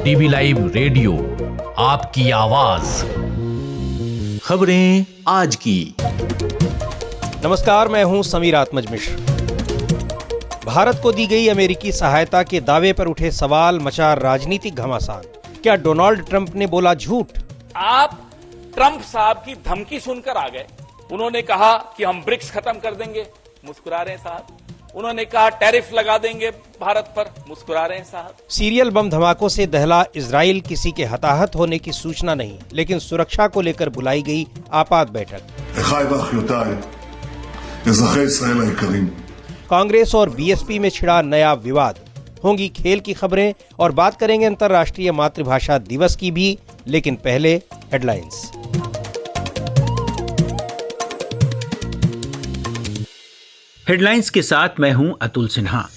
DV live radio, आपकी आवाज। खबरें आज की। नमस्कार, मैं हूं समीर आत्मज मिश्र। भारत को दी गई अमेरिकी सहायता के दावे पर उठे सवाल, मचा राजनीतिक घमासान। क्या डोनाल्ड ट्रंप ने बोला झूठ? आप ट्रंप साहब की धमकी सुनकर आ गए। उन्होंने कहा कि हम ब्रिक्स खत्म कर देंगे, मुस्कुरा रहे हैं साहब। उन्होंने कहा टैरिफ लगा देंगे भारत पर, मुस्कुरा रहे हैं साहब। सीरियल बम धमाकों से दहला इजराइल किसी के हताहत होने की सूचना नहीं, लेकिन सुरक्षा को लेकर बुलाई गई आपात बैठक। कांग्रेस और बीएसपी में छिड़ा नया विवाद। होंगी खेल की खबरें और बात करेंगे अंतर्राष्ट्रीय मातृभाषा दिवस की भी, लेकिन पहले हेडलाइंस। हेडलाइंस के साथ मैं हूं अतुल सिन्हा।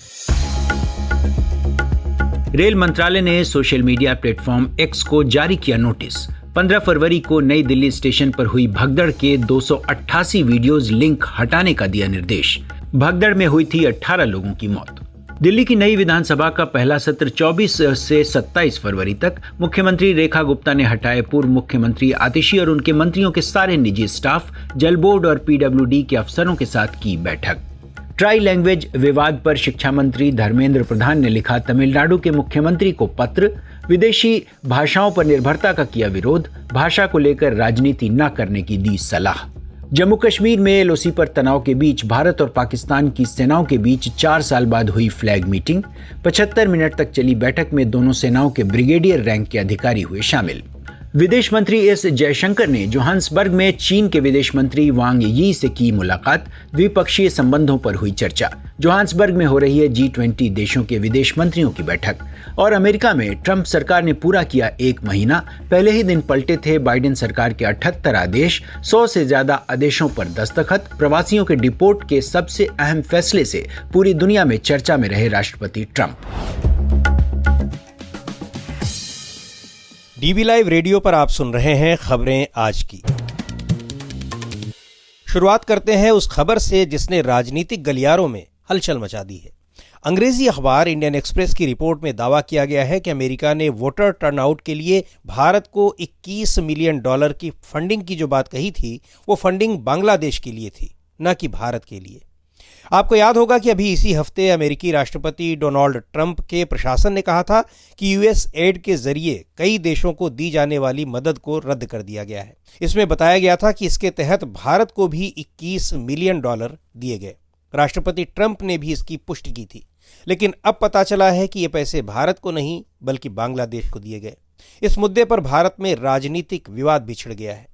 रेल मंत्रालय ने सोशल मीडिया प्लेटफॉर्म एक्स को जारी किया नोटिस। 15 फरवरी को नई दिल्ली स्टेशन पर हुई भगदड़ के 288 वीडियोज लिंक हटाने का दिया निर्देश। भगदड़ में हुई थी 18 लोगों की मौत। दिल्ली की नई विधानसभा का पहला सत्र 24 से 27 फरवरी तक। मुख्यमंत्री रेखा गुप्ता ने हटाए पूर्व मुख्यमंत्री आतिशी और उनके मंत्रियों के सारे निजी स्टाफ। जल बोर्ड और पीडब्ल्यूडी के अफसरों के साथ की बैठक। ट्राई लैंग्वेज विवाद पर शिक्षा मंत्री धर्मेंद्र प्रधान ने लिखा तमिलनाडु के मुख्यमंत्री को पत्र। विदेशी भाषाओं पर निर्भरता का किया विरोध। भाषा को लेकर राजनीति न करने की दी सलाह। जम्मू कश्मीर में एलओसी पर तनाव के बीच भारत और पाकिस्तान की सेनाओं के बीच 4 साल बाद हुई फ्लैग मीटिंग। 75 मिनट तक चली बैठक में दोनों सेनाओं के ब्रिगेडियर रैंक के अधिकारी हुए शामिल। विदेश मंत्री एस जयशंकर ने जोहान्सबर्ग में चीन के विदेश मंत्री वांग यी से की मुलाकात। द्विपक्षीय संबंधों पर हुई चर्चा। जोहान्सबर्ग में हो रही है G20 देशों के विदेश मंत्रियों की बैठक। और अमेरिका में ट्रंप सरकार ने पूरा किया 1 महीना। पहले ही दिन पलटे थे बाइडेन सरकार के 78 आदेश। 100 से ज्यादा आदेशों पर दस्तखत। प्रवासियों के डिपोर्ट के सबसे अहम फैसले से पूरी दुनिया में चर्चा में रहे राष्ट्रपति ट्रंप। डीवी लाइव रेडियो पर आप सुन रहे हैं खबरें आज की। शुरुआत करते हैं उस खबर से जिसने राजनीतिक गलियारों में हलचल मचा दी है। अंग्रेजी अखबार इंडियन एक्सप्रेस की रिपोर्ट में दावा किया गया है कि अमेरिका ने वोटर टर्नआउट के लिए भारत को $21 मिलियन की फंडिंग की जो बात कही थी, वो फंडिंग बांग्लादेश के लिए थी, न कि भारत के लिए। आपको याद होगा कि अभी इसी हफ्ते अमेरिकी राष्ट्रपति डोनाल्ड ट्रंप के प्रशासन ने कहा था कि यूएस एड के जरिए कई देशों को दी जाने वाली मदद को रद्द कर दिया गया है। इसमें बताया गया था कि इसके तहत भारत को भी $21 मिलियन दिए गए। राष्ट्रपति ट्रंप ने भी इसकी पुष्टि की थी, लेकिन अब पता चला है कि ये पैसे भारत को नहीं बल्कि बांग्लादेश को दिए गए। इस मुद्दे पर भारत में राजनीतिक विवाद भी छिड़ गया है।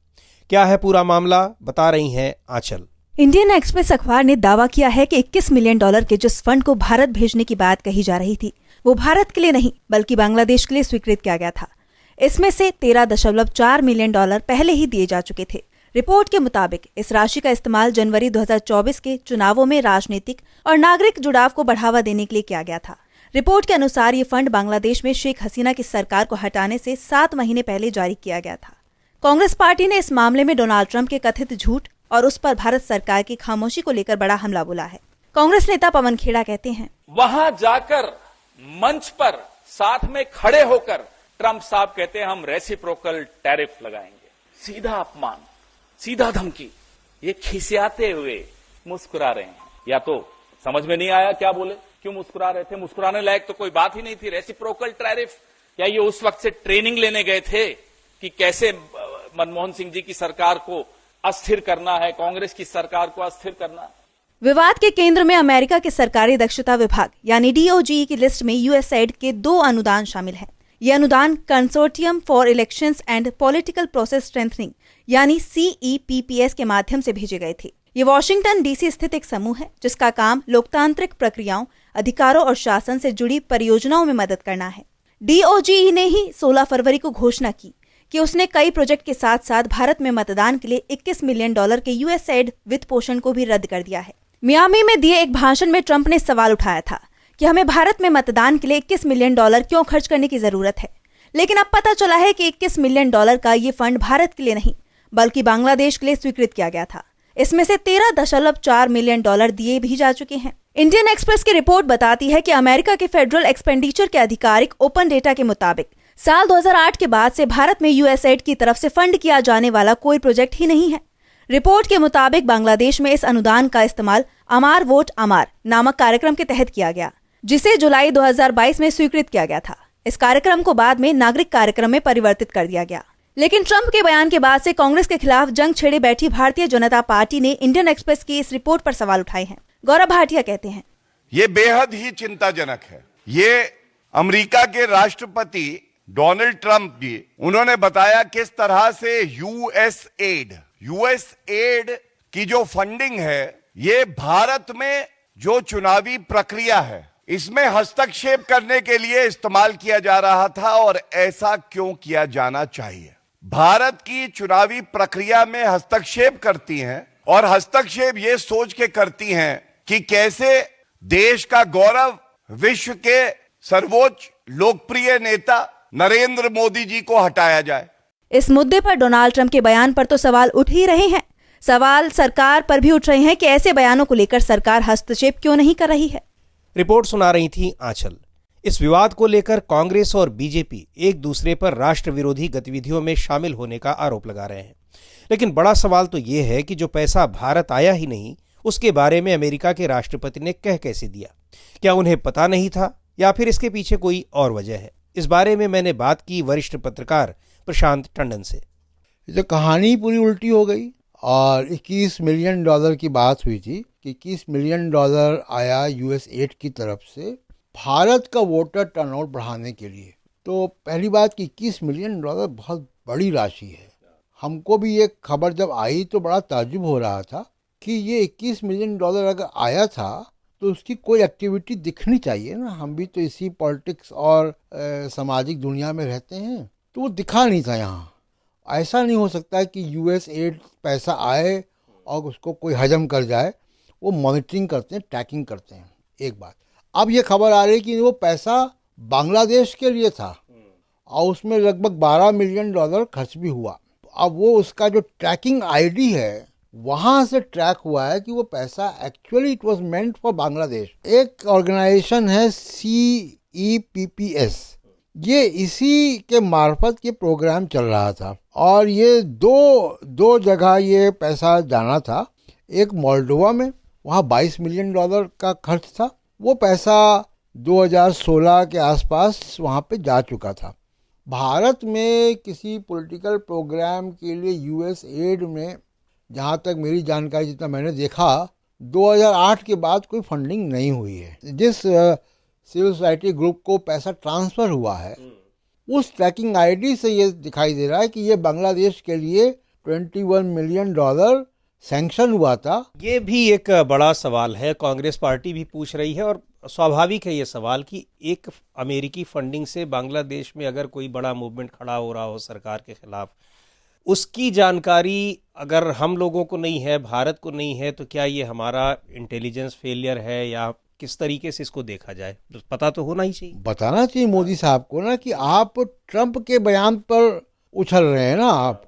क्या है पूरा मामला, बता रही हैं आंचल। इंडियन एक्सप्रेस अखबार ने दावा किया है कि $21 मिलियन के जिस फंड को भारत भेजने की बात कही जा रही थी, वो भारत के लिए नहीं बल्कि बांग्लादेश के लिए स्वीकृत किया गया था। इसमें से $13.4 मिलियन पहले ही दिए जा चुके थे। रिपोर्ट के मुताबिक इस राशि का इस्तेमाल जनवरी 2024 के चुनावों में राजनीतिक और नागरिक जुड़ाव को बढ़ावा देने के लिए किया गया था। रिपोर्ट के अनुसार ये फंड बांग्लादेश में शेख हसीना की सरकार को हटाने से 7 महीने पहले जारी किया गया था। कांग्रेस पार्टी ने इस मामले में डोनाल्ड ट्रंप के कथित झूठ और उस पर भारत सरकार की खामोशी को लेकर बड़ा हमला बोला है। कांग्रेस नेता पवन खेड़ा कहते हैं, वहां जाकर मंच पर साथ में खड़े होकर ट्रंप साहब कहते हैं हम रेसिप्रोकल टैरिफ लगाएंगे। सीधा अपमान, सीधा धमकी। ये खिसियाते हुए मुस्कुरा रहे हैं। या तो समझ में नहीं आया क्या बोले, क्यों मुस्कुरा रहे थे? मुस्कुराने लायक तो कोई बात ही नहीं थी। रेसिप्रोकल टैरिफ, या ये उस वक्त से ट्रेनिंग लेने गए थे कि कैसे मनमोहन सिंह जी की सरकार को अस्थिर करना है, कांग्रेस की सरकार को अस्थिर करना है। विवाद के केंद्र में अमेरिका के सरकारी दक्षता विभाग यानी DOGE की लिस्ट में यूएसएड के 2 अनुदान शामिल हैं। ये अनुदान consortium for elections and political process strengthening यानी CEPPS के माध्यम से भेजे गए थे। ये वॉशिंगटन DC स्थित एक समूह है जिसका काम लोकतांत्रिक प्रक्रियाओं, अधिकारों और शासन से जुड़ी परियोजनाओं में मदद करना है। DOGE ने ही 16 फरवरी को घोषणा की कि उसने कई प्रोजेक्ट के साथ साथ भारत में मतदान के लिए $21 मिलियन के यूएसएड वित्त पोषण को भी रद्द कर दिया है। मियामी में दिए एक भाषण में ट्रंप ने सवाल उठाया था कि हमें भारत में मतदान के लिए $21 मिलियन क्यों खर्च करने की जरूरत है। लेकिन अब पता चला है कि $21 मिलियन का ये फंड भारत के लिए नहीं बल्कि बांग्लादेश के लिए स्वीकृत किया गया था। इसमें से $13.4 मिलियन दिए भी जा चुके हैं। इंडियन एक्सप्रेस की रिपोर्ट बताती है कि अमेरिका के फेडरल एक्सपेंडिचर के आधिकारिक ओपन डेटा के मुताबिक साल 2008 के बाद से भारत में यूएसएड की तरफ से फंड किया जाने वाला कोई प्रोजेक्ट ही नहीं है। रिपोर्ट के मुताबिक बांग्लादेश में इस अनुदान का इस्तेमाल अमार वोट अमार नामक कार्यक्रम के तहत किया गया, जिसे जुलाई 2022 में स्वीकृत किया गया था। इस कार्यक्रम को बाद में नागरिक कार्यक्रम में परिवर्तित कर दिया गया। लेकिन ट्रंप के बयान के बाद से कांग्रेस के खिलाफ जंग छेड़े बैठी भारतीय जनता पार्टी ने इंडियन एक्सप्रेस की इस रिपोर्ट पर सवाल उठाए हैं। गौरव भाटिया कहते हैं, ये बेहद ही चिंताजनक है। ये अमेरिका के राष्ट्रपति डोनाल्ड ट्रंप भी उन्होंने बताया किस तरह से यूएसएड की जो फंडिंग है ये भारत में जो चुनावी प्रक्रिया है इसमें हस्तक्षेप करने के लिए इस्तेमाल किया जा रहा था और ऐसा क्यों किया जाना चाहिए। भारत की चुनावी प्रक्रिया में हस्तक्षेप करती हैं और हस्तक्षेप ये सोच के करती हैं कि कैसे देश का गौरव विश्व के सर्वोच्च लोकप्रिय नेता नरेंद्र मोदी जी को हटाया जाए। इस मुद्दे पर डोनाल्ड ट्रंप के बयान पर तो सवाल उठ ही रहे हैं। सवाल सरकार पर भी उठ रहे हैं कि ऐसे बयानों को लेकर सरकार हस्तक्षेप क्यों नहीं कर रही है। रिपोर्ट सुना रही थी आंचल। इस विवाद को लेकर कांग्रेस और बीजेपी एक दूसरे पर राष्ट्र विरोधी गतिविधियों में शामिल होने का आरोप लगा रहे हैं। लेकिन बड़ा सवाल तो यह है कि जो पैसा भारत आया ही नहीं, उसके बारे में अमेरिका के राष्ट्रपति ने कह कैसे दिया? क्या उन्हें पता नहीं था या फिर इसके पीछे कोई और वजह है? इस बारे में मैंने बात की वरिष्ठ पत्रकार प्रशांत टंडन से। तो कहानी पूरी उल्टी हो गई और $21 मिलियन की बात हुई थी कि $21 मिलियन आया यूएसएड की तरफ से भारत का वोटर टर्नआउट बढ़ाने के लिए। तो पहली बात कि $21 मिलियन बहुत बड़ी राशि है। हमको भी ये खबर जब आई तो बड़ा ताज्जुब हो रहा था कि ये $21 मिलियन अगर आया था तो उसकी कोई एक्टिविटी दिखनी चाहिए ना। हम भी तो इसी पॉलिटिक्स और सामाजिक दुनिया में रहते हैं, तो वो दिखा नहीं था यहाँ। ऐसा नहीं हो सकता कि यूएसएड पैसा आए और उसको कोई हजम कर जाए। वो मॉनिटरिंग करते हैं, ट्रैकिंग करते हैं। एक बात। अब ये खबर आ रही है कि वो पैसा बांग्लादेश के लिए था और उसमें लगभग $12 मिलियन खर्च भी हुआ। अब वो उसका जो ट्रैकिंग आईडी है वहाँ से ट्रैक हुआ है कि वो पैसा actually it was meant for Bangladesh. एक ऑर्गेनाइजेशन है CEPPS, ये इसी के मार्फत ये प्रोग्राम चल रहा था और ये दो जगह ये पैसा जाना था। एक मोल्डोवा में, वहाँ $22 मिलियन का खर्च था। वो पैसा 2016 के आसपास वहाँ पे जा चुका था। भारत में किसी पॉलिटिकल प्रोग्राम के लिए यूएसएड में, जहाँ तक मेरी जानकारी जितना मैंने देखा, 2008 के बाद कोई फंडिंग नहीं हुई है। जिस सिविल सोसाइटी ग्रुप को पैसा ट्रांसफ़र हुआ है उस ट्रैकिंग आईडी से ये दिखाई दे रहा है कि ये बांग्लादेश के लिए $21 मिलियन सैंक्शन हुआ था। ये भी एक बड़ा सवाल है, कांग्रेस पार्टी भी पूछ रही है और स्वाभाविक है ये सवाल कि एक अमेरिकी फंडिंग से बांग्लादेश में अगर कोई बड़ा मूवमेंट खड़ा हो रहा हो सरकार के खिलाफ, उसकी जानकारी अगर हम लोगों को नहीं है, भारत को नहीं है, तो क्या ये हमारा इंटेलिजेंस फेलियर है या किस तरीके से इसको देखा जाए? पता तो होना ही चाहिए। बताना चाहिए मोदी साहब को ना कि आप ट्रंप के बयान पर उछल रहे हैं ना।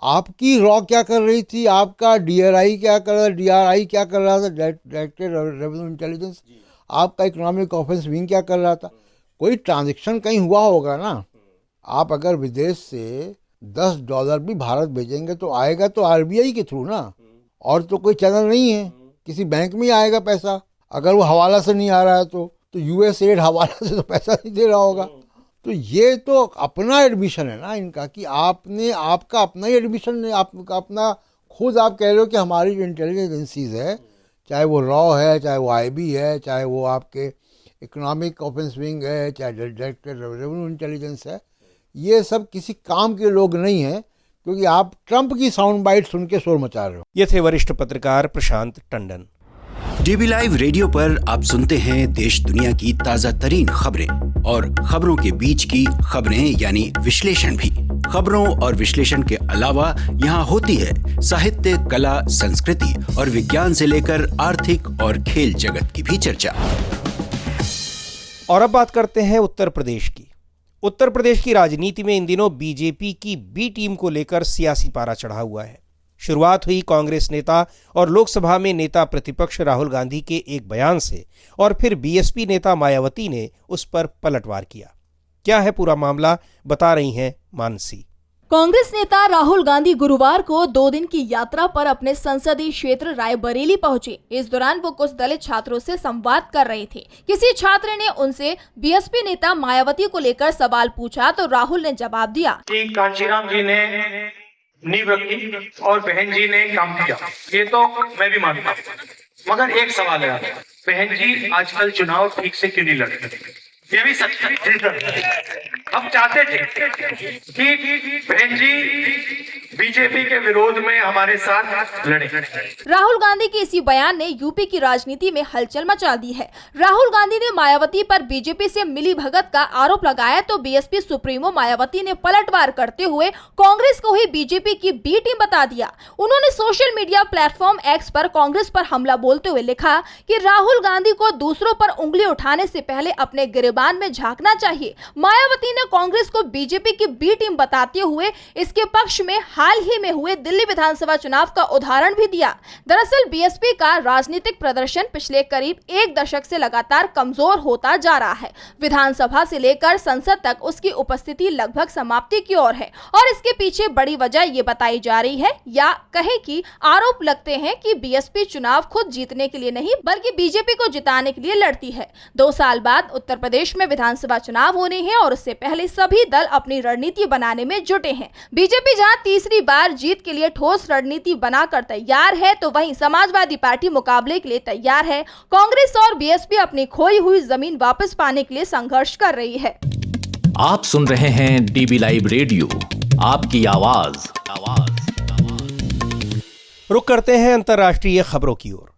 आपकी रॉ क्या कर रही थी, आपका DRI क्या कर रहा था, DRI क्या कर रहा था, डायरेक्टेड रेवेन्यू इंटेलिजेंस, आपका इकोनॉमिक ऑफेंस विंग क्या कर रहा था। कोई ट्रांजेक्शन कहीं हुआ होगा ना। आप अगर विदेश से $10 भी भारत भेजेंगे तो आएगा तो RBI के थ्रू ना, और तो कोई चैनल नहीं है, किसी बैंक में आएगा पैसा। अगर वो हवाला से नहीं आ रहा है तो यूएसएड हवाला से तो पैसा नहीं दे रहा होगा। तो ये तो अपना एडमिशन है ना इनका कि आपका अपना ही एडमिशन है, आपका अपना खुद आप कह रहे हो कि हमारी जो इंटेलिजेंस एजेंसीज है, चाहे वो रॉ है, चाहे वो IB है, चाहे वो आपके इकोनॉमिक ऑफेंस विंग है, चाहे डायरेक्टेड रेवेन्यू इंटेलिजेंस है, ये सब किसी काम के लोग नहीं हैं, क्योंकि आप ट्रंप की साउंड बाइट सुन के शोर मचा रहे हो। ये थे वरिष्ठ पत्रकार प्रशांत टंडन। DB लाइव रेडियो पर आप सुनते हैं देश दुनिया की ताजा तरीन खबरें और खबरों के बीच की खबरें यानी विश्लेषण भी। खबरों और विश्लेषण के अलावा यहाँ होती है साहित्य, कला, संस्कृति और विज्ञान से लेकर आर्थिक और खेल जगत की भी चर्चा। और अब बात करते हैं उत्तर प्रदेश की। उत्तर प्रदेश की राजनीति में इन दिनों बीजेपी की बी टीम को लेकर सियासी पारा चढ़ा हुआ है। शुरुआत हुई कांग्रेस नेता और लोकसभा में नेता प्रतिपक्ष राहुल गांधी के एक बयान से और फिर बीएसपी नेता मायावती ने उस पर पलटवार किया। क्या है पूरा मामला, बता रही हैं मानसी। कांग्रेस नेता राहुल गांधी गुरुवार को 2 दिन की यात्रा पर अपने संसदीय क्षेत्र रायबरेली पहुंचे। इस दौरान वो कुछ दलित छात्रों से संवाद कर रहे थे। किसी छात्र ने उनसे बीएसपी नेता मायावती को लेकर सवाल पूछा तो राहुल ने जवाब दिया कि कांशीराम जी ने नींव रखी और बहन जी ने काम किया, ये तो मैं भी मानता हूँ, मगर एक सवाल है, बहन जी आजकल चुनाव ठीक से क्यों नहीं लड़ते? ये भी सच है। हम चाहते थे कि बहन जी बीजेपी के विरोध में हमारे साथ लड़े। राहुल गांधी के इसी बयान ने यूपी की राजनीति में हलचल मचा दी है। राहुल गांधी ने मायावती पर बीजेपी से मिली भगत का आरोप लगाया तो बीएसपी सुप्रीमो मायावती ने पलटवार करते हुए कांग्रेस को ही बीजेपी की बी टीम बता दिया। उन्होंने सोशल मीडिया प्लेटफॉर्म एक्स पर कांग्रेस पर हमला बोलते हुए लिखा कि राहुल गांधी को दूसरों पर उंगली उठाने से पहले अपने गिरेबान में झांकना चाहिए। मायावती ने कांग्रेस को बीजेपी की बी टीम बताते हुए इसके पक्ष में हाल ही में हुए दिल्ली विधानसभा चुनाव का उदाहरण भी दिया। दरअसल बीएसपी का राजनीतिक प्रदर्शन पिछले करीब 1 दशक से लगातार कमजोर होता जा रहा है। विधानसभा से लेकर संसद तक उसकी उपस्थिति लगभग समाप्ति की ओर है और इसके पीछे बड़ी वजह ये बताई जा रही है या कहे कि आरोप लगते हैं कि बीएसपी चुनाव खुद जीतने के लिए नहीं बल्कि बीजेपी को जिताने के लिए लड़ती है। 2 साल बाद उत्तर प्रदेश में विधानसभा चुनाव होने हैं और उससे पहले सभी दल अपनी रणनीति बनाने में जुटे हैं। बीजेपी जहां तीसरी बार जीत के लिए ठोस रणनीति बनाकर तैयार है तो वहीं समाजवादी पार्टी मुकाबले के लिए तैयार है। कांग्रेस और बीएसपी अपनी खोई हुई जमीन वापस पाने के लिए संघर्ष कर रही है। आप सुन रहे हैं डीबी लाइव रेडियो, आपकी आवाज। रुक करते हैं अंतर्राष्ट्रीय खबरों की ओर।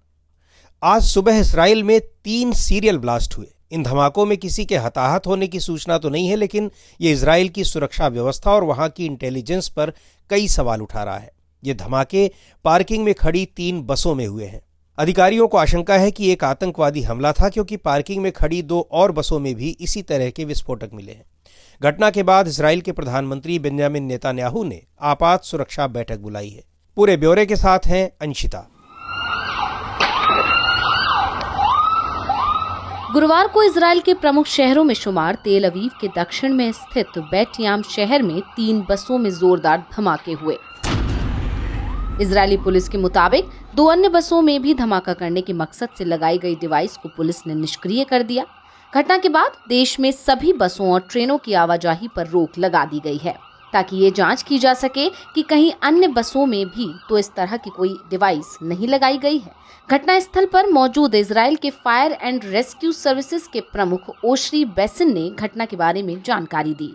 आज सुबह इसराइल में 3 सीरियल ब्लास्ट हुए। इन धमाकों में किसी के हताहत होने की सूचना तो नहीं है, लेकिन ये इजराइल की सुरक्षा व्यवस्था और वहां की इंटेलिजेंस पर कई सवाल उठा रहा है। ये धमाके पार्किंग में खड़ी 3 बसों में हुए हैं। अधिकारियों को आशंका है कि एक आतंकवादी हमला था, क्योंकि पार्किंग में खड़ी 2 और बसों में भी इसी तरह के विस्फोटक मिले हैं। घटना के बाद इजराइल के प्रधानमंत्री बेंजामिन नेतन्याहू ने आपात सुरक्षा बैठक बुलाई है। पूरे ब्यौरे के साथ हैं अंशिता। गुरुवार को इजराइल के प्रमुख शहरों में शुमार तेल अवीव के दक्षिण में स्थित बेट याम शहर में 3 बसों में जोरदार धमाके हुए। इजरायली पुलिस के मुताबिक 2 अन्य बसों में भी धमाका करने के मकसद से लगाई गई डिवाइस को पुलिस ने निष्क्रिय कर दिया। घटना के बाद देश में सभी बसों और ट्रेनों की आवाजाही पर रोक लगा दी गई है ताकि ये जांच की जा सके कि कहीं अन्य बसों में भी तो इस तरह की कोई डिवाइस नहीं लगाई गई है। घटनास्थल पर मौजूद इजराइल के फायर एंड रेस्क्यू सर्विसेज के प्रमुख ओशरी बेसन ने घटना के बारे में जानकारी दी।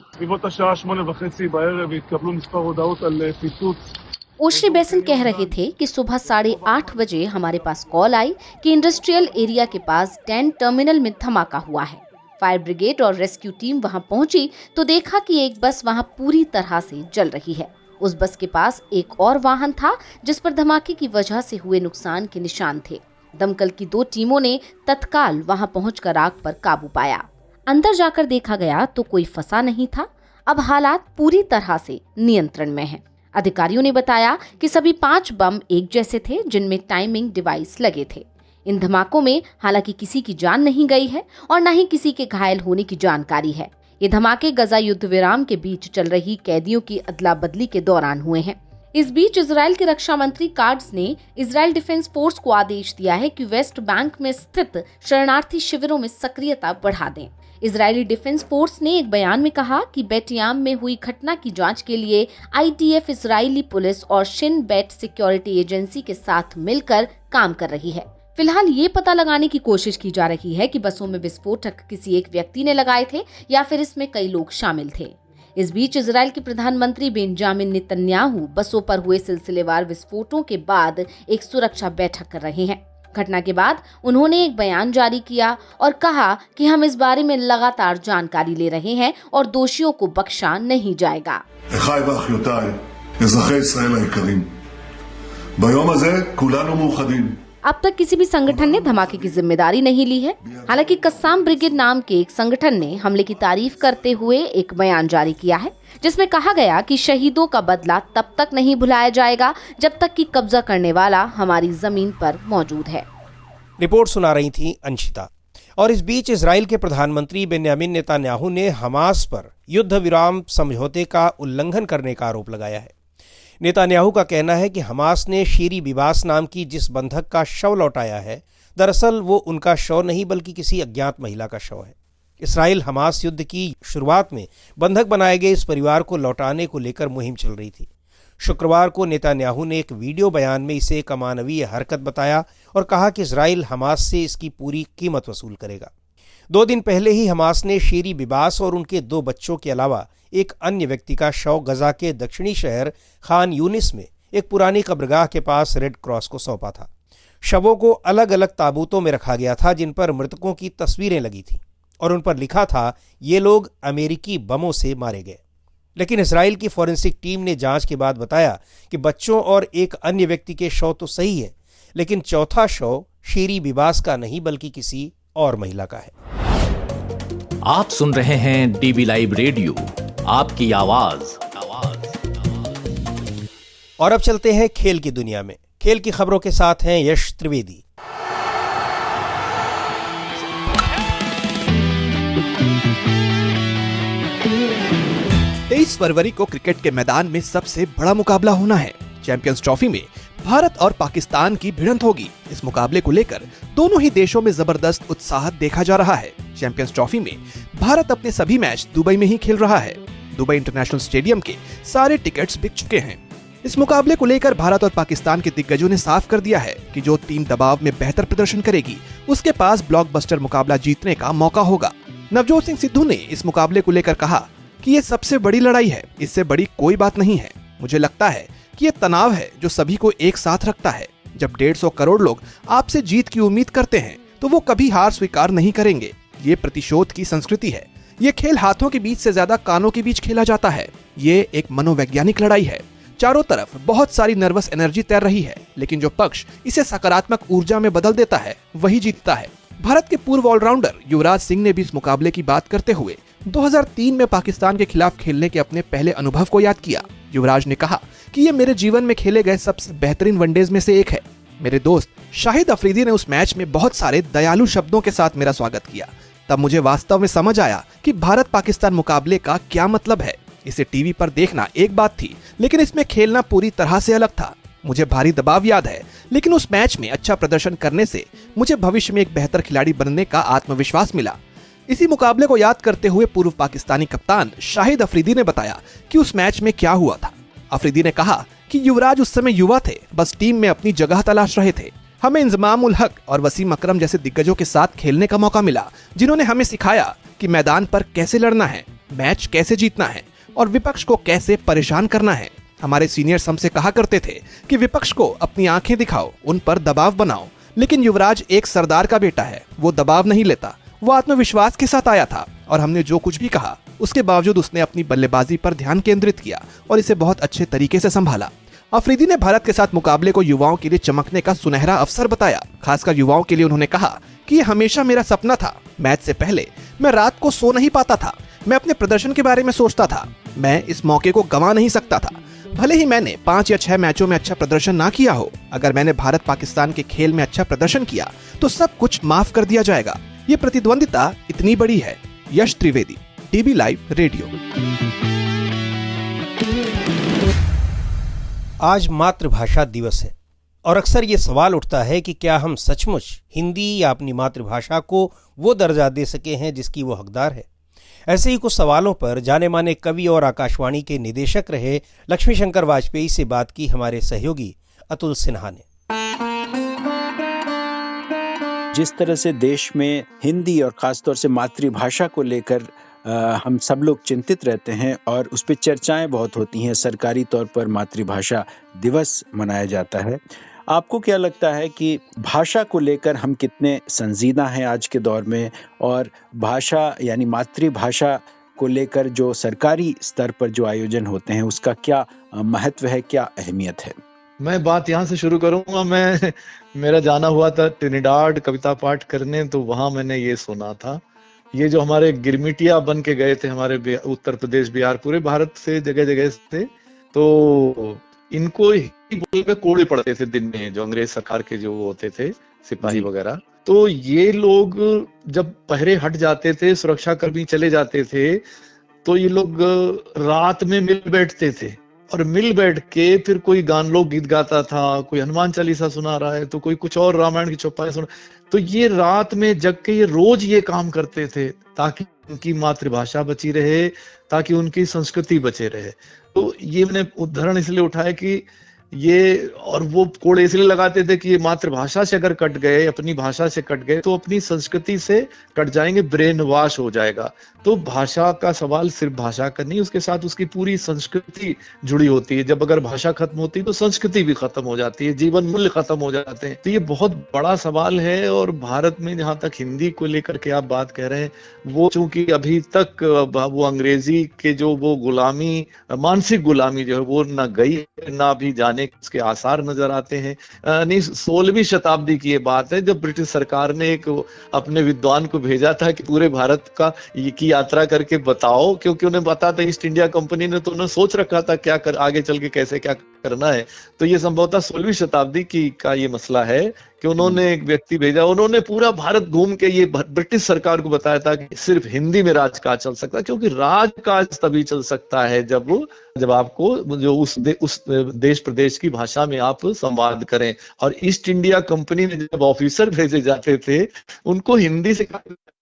ओशरी बेसन कह रहे थे कि सुबह 8:30 बजे हमारे पास कॉल आई कि इंडस्ट्रियल एरिया के पास 10 टर्मिनल में धमाका हुआ है। फायर ब्रिगेड और रेस्क्यू टीम वहां पहुंची तो देखा कि एक बस वहां पूरी तरह से जल रही है। उस बस के पास एक और वाहन था जिस पर धमाके की वजह से हुए नुकसान के निशान थे। दमकल की 2 टीमों ने तत्काल वहां पहुंचकर आग पर काबू पाया। अंदर जाकर देखा गया तो कोई फंसा नहीं था। अब हालात पूरी तरह से नियंत्रण में हैं। अधिकारियों ने बताया कि सभी 5 बम एक जैसे थे जिनमें टाइमिंग डिवाइस लगे थे। इन धमाकों में हालांकि किसी की जान नहीं गई है और न ही किसी के घायल होने की जानकारी है। ये धमाके गजा युद्ध विराम के बीच चल रही कैदियों की अदला बदली के दौरान हुए हैं। इस बीच इजराइल के रक्षा मंत्री काट्ज ने इजराइल डिफेंस फोर्स को आदेश दिया है कि वेस्ट बैंक में स्थित शरणार्थी शिविरों में सक्रियता बढ़ा दें। इजरायली डिफेंस फोर्स ने एक बयान में कहा कि बेटयाम में हुई घटना की जांच के लिए IDF इजरायली पुलिस और शिन बेट सिक्योरिटी एजेंसी के साथ मिलकर काम कर रही है। फिलहाल ये पता लगाने की कोशिश की जा रही है कि बसों में विस्फोटक किसी एक व्यक्ति ने लगाए थे या फिर इसमें कई लोग शामिल थे। इस बीच इजराइल के प्रधानमंत्री बेंजामिन नेतन्याहू बसों पर हुए सिलसिलेवार विस्फोटों के बाद एक सुरक्षा बैठक कर रहे हैं। घटना के बाद उन्होंने एक बयान जारी किया और कहा कि हम इस बारे में लगातार जानकारी ले रहे हैं और दोषियों को बख्शा नहीं जाएगा। अब तक किसी भी संगठन ने धमाके की जिम्मेदारी नहीं ली है। हालांकि कस्साम ब्रिगेड नाम के एक संगठन ने हमले की तारीफ करते हुए एक बयान जारी किया है। जिसमें कहा गया कि शहीदों का बदला तब तक नहीं भुलाया जाएगा जब तक कि कब्जा करने वाला हमारी जमीन पर मौजूद है। रिपोर्ट सुना रही थी अंशिता। और इस बीच इजराइल के प्रधानमंत्री बेन्यामिन नेतन्याहू ने हमास पर युद्ध विराम समझौते का उल्लंघन करने का आरोप लगाया है। नेतन्याहू का कहना है कि हमास ने शीरी बिबास नाम की जिस बंधक का शव लौटाया है, दरअसल वो उनका शव नहीं बल्कि किसी अज्ञात महिला का शव है। इसराइल हमास युद्ध की शुरुआत में बंधक बनाए गए इस परिवार को लौटाने को लेकर मुहिम चल रही थी। शुक्रवार को नेतन्याहू ने एक वीडियो बयान में इसे एक अमानवीय हरकत बताया और कहा कि इजराइल हमास से इसकी पूरी कीमत वसूल करेगा। 2 दिन पहले ही हमास ने शीरी बिबास और उनके 2 बच्चों के अलावा एक अन्य व्यक्ति का शव गजा के दक्षिणी शहर खान यूनिस में एक पुरानी कब्रगाह के पास रेड क्रॉस को सौंपा था। शवों को अलग अलग ताबूतों में रखा गया था जिन पर मृतकों की तस्वीरें लगी थीं और उन पर लिखा था ये लोग अमेरिकी बमों से मारे गए। लेकिन इजराइल की फॉरेंसिक टीम ने जांच के बाद बताया कि बच्चों और एक अन्य व्यक्ति के शव तो सही है, लेकिन चौथा शव शीरी बिबास का नहीं बल्कि किसी और महिला का है। आप सुन रहे हैं डीबी लाइव रेडियो, आपकी आवाज। और अब चलते हैं खेल की दुनिया में। खेल की खबरों के साथ हैं यश त्रिवेदी। 23 फरवरी को क्रिकेट के मैदान में सबसे बड़ा मुकाबला होना है। चैंपियंस ट्रॉफी में भारत और पाकिस्तान की भिड़ंत होगी। इस मुकाबले को लेकर दोनों ही देशों में जबरदस्त उत्साह देखा जा रहा है। चैंपियंस ट्रॉफी में भारत अपने सभी मैच दुबई में ही खेल रहा है। दुबई इंटरनेशनल स्टेडियम के सारे टिकट्स बिक चुके हैं। इस मुकाबले को लेकर भारत और पाकिस्तान के दिग्गजों ने साफ कर दिया है कि जो टीम दबाव में बेहतर प्रदर्शन करेगी उसके पास ब्लॉकबस्टर मुकाबला जीतने का मौका होगा। नवजोत सिंह सिद्धू ने इस मुकाबले को लेकर कहा कि ये सबसे बड़ी लड़ाई है, इससे बड़ी कोई बात नहीं है। मुझे लगता है कि ये तनाव है जो सभी को एक साथ रखता है। जब 150 करोड़ लोग आपसे जीत की उम्मीद करते हैं तो वो कभी हार स्वीकार नहीं करेंगे। ये प्रतिशोध की संस्कृति है। ये खेल हाथों के बीच से ज्यादा कानों के बीच खेला जाता है। ये एक मनोवैज्ञानिक लड़ाई है। चारों तरफ बहुत सारी नर्वस एनर्जी तैर रही है, लेकिन जो पक्ष इसे सकारात्मक ऊर्जा में बदल देता है वही जीतता है। भारत के पूर्व ऑलराउंडर युवराज सिंह ने भी इस मुकाबले की बात करते हुए 2003 में पाकिस्तान के खिलाफ खेलने के अपने पहले अनुभव को याद किया। युवराज ने कहा कि ये मेरे जीवन में खेले गए सबसे बेहतरीन वनडेज में से एक है। मेरे दोस्त शाहिद अफरीदी ने उस मैच में बहुत सारे दयालु शब्दों के साथ मेरा स्वागत किया। तब मुझे वास्तव में समझ आया कि भारत पाकिस्तान मुकाबले का क्या मतलब है। इसे टीवी पर देखना एक बात थी, लेकिन इसमें खेलना पूरी तरह से अलग था। मुझे भारी दबाव याद है, लेकिन उस मैच में अच्छा प्रदर्शन करने से मुझे भविष्य में एक बेहतर खिलाड़ी बनने का आत्मविश्वास मिला। इसी मुकाबले को याद करते हुए पूर्व पाकिस्तानी कप्तान शाहिद अफरीदी ने बताया कि उस मैच में क्या हुआ था। अफरीदी ने कहा कि युवराज उस समय युवा थे, बस टीम में अपनी जगह तलाश रहे थे। हमें इंजमाम उल हक और वसीम अकरम जैसे दिग्गजों के साथ खेलने का मौका मिला, जिन्होंने हमें सिखाया कि मैदान पर कैसे लड़ना है, मैच कैसे जीतना है और विपक्ष को कैसे परेशान करना है। हमारे सीनियर्स हमसे कहा करते थे कि विपक्ष को अपनी आंखें दिखाओ, उन पर दबाव बनाओ, लेकिन युवराज एक सरदार का बेटा है। वो दबाव नहीं लेता, वो आत्मविश्वास के साथ आया था और हमने जो कुछ भी कहा उसके बावजूद उसने अपनी बल्लेबाजी पर ध्यान केंद्रित किया और इसे बहुत अच्छे तरीके से संभाला। अफरीदी ने भारत के साथ मुकाबले को युवाओं के लिए चमकने का सुनहरा अवसर बताया। खासकर युवाओं के लिए उन्होंने कहा कि ये हमेशा मेरा सपना था। मैच से पहले मैं रात को सो नहीं पाता था। मैं अपने प्रदर्शन के बारे में सोचता था। मैं इस मौके को गंवा नहीं सकता था। भले ही मैंने 5 या 6 मैचों में अच्छा प्रदर्शन ना किया हो, अगर मैंने भारत पाकिस्तान के खेल में अच्छा प्रदर्शन किया तो सब कुछ माफ कर दिया जाएगा। ये प्रतिद्वंदिता इतनी बड़ी है। यश त्रिवेदी, डीबी लाइव रेडियो। आज मातृभाषा दिवस है और अक्सर ये सवाल उठता है कि क्या हम सचमुच हिंदी या अपनी मातृभाषा को वो दर्जा दे सके हैं जिसकी वो हकदार है। ऐसे ही कुछ सवालों पर जाने माने कवि और आकाशवाणी के निदेशक रहे लक्ष्मी शंकर वाजपेयी से बात की हमारे सहयोगी अतुल सिन्हा ने। जिस तरह से देश में हिंदी और खासतौर से मातृभाषा को लेकर हम सब लोग चिंतित रहते हैं और उस पर चर्चाएं बहुत होती हैं। सरकारी तौर पर मातृभाषा दिवस मनाया जाता है। आपको क्या लगता है कि भाषा को लेकर हम कितने संजीदा हैं आज के दौर में, और भाषा यानी मातृभाषा को लेकर जो सरकारी स्तर पर जो आयोजन होते हैं उसका क्या महत्व है, क्या अहमियत है? मैं बात यहाँ से शुरू करूंगा। मेरा जाना हुआ था ट्रिनिडाड कविता पाठ करने, तो वहां मैंने ये सुना था। ये जो हमारे गिरमिटिया बन के गए थे हमारे उत्तर प्रदेश बिहार पूरे भारत से जगह जगह से, तो इनको ही बोल के कोड़े पड़ते थे दिन में, जो अंग्रेज सरकार के जो होते थे सिपाही वगैरह। तो ये लोग जब पहरे हट जाते थे, सुरक्षा कर्मी चले जाते थे, तो ये लोग रात में मिल बैठते थे और मिल बैठ के फिर कोई गान लोक गीत गाता था, कोई हनुमान चालीसा सुना रहा है तो कोई कुछ और रामायण की चौपाई सुना। तो ये रात में जग के ये रोज ये काम करते थे ताकि उनकी मातृभाषा बची रहे, ताकि उनकी संस्कृति बचे रहे। तो ये मैंने उदाहरण इसलिए उठाया कि ये, और वो कोड़े इसलिए लगाते थे कि ये मातृभाषा से अगर कट गए, अपनी भाषा से कट गए, तो अपनी संस्कृति से कट जाएंगे, ब्रेन वॉश हो जाएगा। तो भाषा का सवाल सिर्फ भाषा का नहीं, उसके साथ उसकी पूरी संस्कृति जुड़ी होती है। जब अगर भाषा खत्म होती है तो संस्कृति भी खत्म हो जाती है, जीवन मूल्य खत्म हो जाते हैं। तो ये बहुत बड़ा सवाल है। और भारत में जहाँ तक हिंदी को लेकर के आप बात कह रहे हैं, वो चूंकि अभी तक वो अंग्रेजी के जो वो गुलामी, मानसिक गुलामी जो है वो ना गई, ना भी जाने उसके आसार नजर आते हैं। नहीं, 16वीं शताब्दी की ये बात है जब ब्रिटिश सरकार ने एक अपने विद्वान को भेजा था कि पूरे भारत का की यात्रा करके बताओ, क्योंकि उन्हें पता था ईस्ट इंडिया कंपनी ने तो उन्हें सोच रखा था क्या कर आगे चल के कैसे क्या करना है। तो ये संभवतः 16वीं शताब्दी की का ये मसला है कि उन्होंने एक व्यक्ति भेजा, उन्होंने पूरा भारत घूम के ये ब्रिटिश सरकार को बताया था कि सिर्फ हिंदी में राजकाज चल सकता है, क्योंकि राजकाज तभी चल सकता है जब आपको जो उस देश प्रदेश की भाषा में आप संवाद करें। और ईस्ट इंडिया कंपनी में जब ऑफिसर भेजे जाते थे, उनको हिंदी से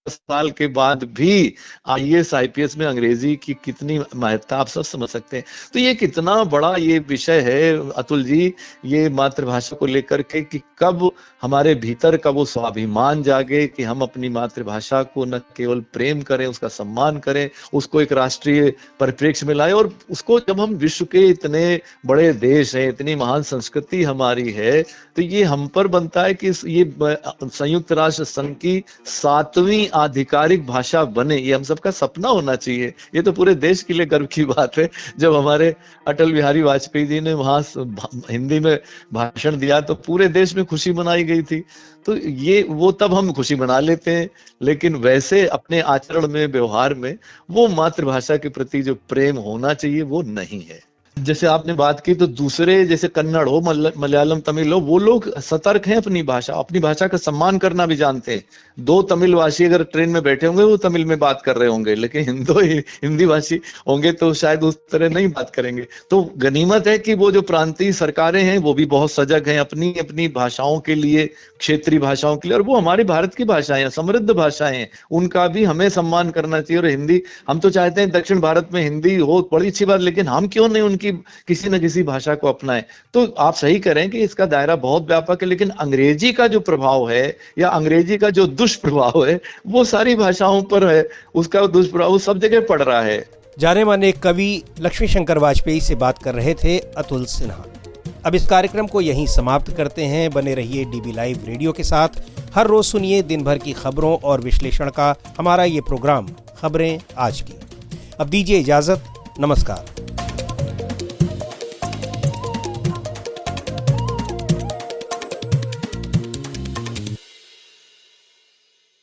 साल के बाद भी IAS IPS में अंग्रेजी की कितनी महत्ता आप सब समझ सकते हैं। तो ये कितना बड़ा ये विषय है अतुल जी, ये मातृभाषा को लेकर के कि कब हमारे भीतर का वो स्वाभिमान जागे कि हम अपनी मातृभाषा को न केवल प्रेम करें, उसका सम्मान करें, उसको एक राष्ट्रीय परिप्रेक्ष्य में लाएं। और उसको जब हम विश्व के इतने बड़े देश हैं, इतनी महान संस्कृति हमारी है, तो ये हम पर बनता है कि ये संयुक्त राष्ट्र संघ की 7वीं आधिकारिक भाषा बने। ये हम सबका सपना होना चाहिए। ये तो पूरे देश के लिए गर्व की बात है। जब हमारे अटल बिहारी वाजपेयी जी ने वहां हिंदी में भाषण दिया तो पूरे देश में खुशी मनाई गई थी। तो ये वो तब हम खुशी मना लेते हैं, लेकिन वैसे अपने आचरण में, व्यवहार में वो मातृभाषा के प्रति जो प्रेम होना चाहिए वो नहीं है। जैसे आपने बात की तो दूसरे जैसे कन्नड़ हो, मलयालम, तमिल हो, वो लोग सतर्क हैं, अपनी भाषा का सम्मान करना भी जानते हैं। 2 तमिल भाषी अगर ट्रेन में बैठे होंगे वो तमिल में बात कर रहे होंगे, लेकिन हिंदी भाषी होंगे तो शायद उस तरह नहीं बात करेंगे। तो गनीमत है कि वो जो प्रांतीय सरकारें हैं वो भी बहुत सजग हैं अपनी अपनी भाषाओं के लिए, क्षेत्रीय भाषाओं के लिए। और वो हमारी भारत की भाषाएं, समृद्ध भाषाएं हैं, उनका भी हमें सम्मान करना चाहिए। और हिंदी, हम तो चाहते हैं दक्षिण भारत में हिंदी हो, बड़ी अच्छी बात, लेकिन हम क्यों नहीं उनकी किसी न किसी भाषा को अपनाएं। तो आप सही करें कि इसका दायरा बहुत व्यापक है, लेकिन अंग्रेजी का जो प्रभाव है या अंग्रेजी का जो दुष्प्रभाव है वो सारी भाषाओं पर है, उसका दुष्प्रभाव सब जगह पड़ रहा है। जाने माने कवि लक्ष्मी शंकर वाजपेयी से बात कर रहे थे अतुल सिन्हा। अब इस कार्यक्रम को यहीं समाप्त करते हैं। बने रहिए DB लाइव रेडियो के साथ। हर रोज सुनिए दिन भर की खबरों और विश्लेषण का हमारा ये प्रोग्राम खबरें आज की। अब दीजिए इजाजत, नमस्कार।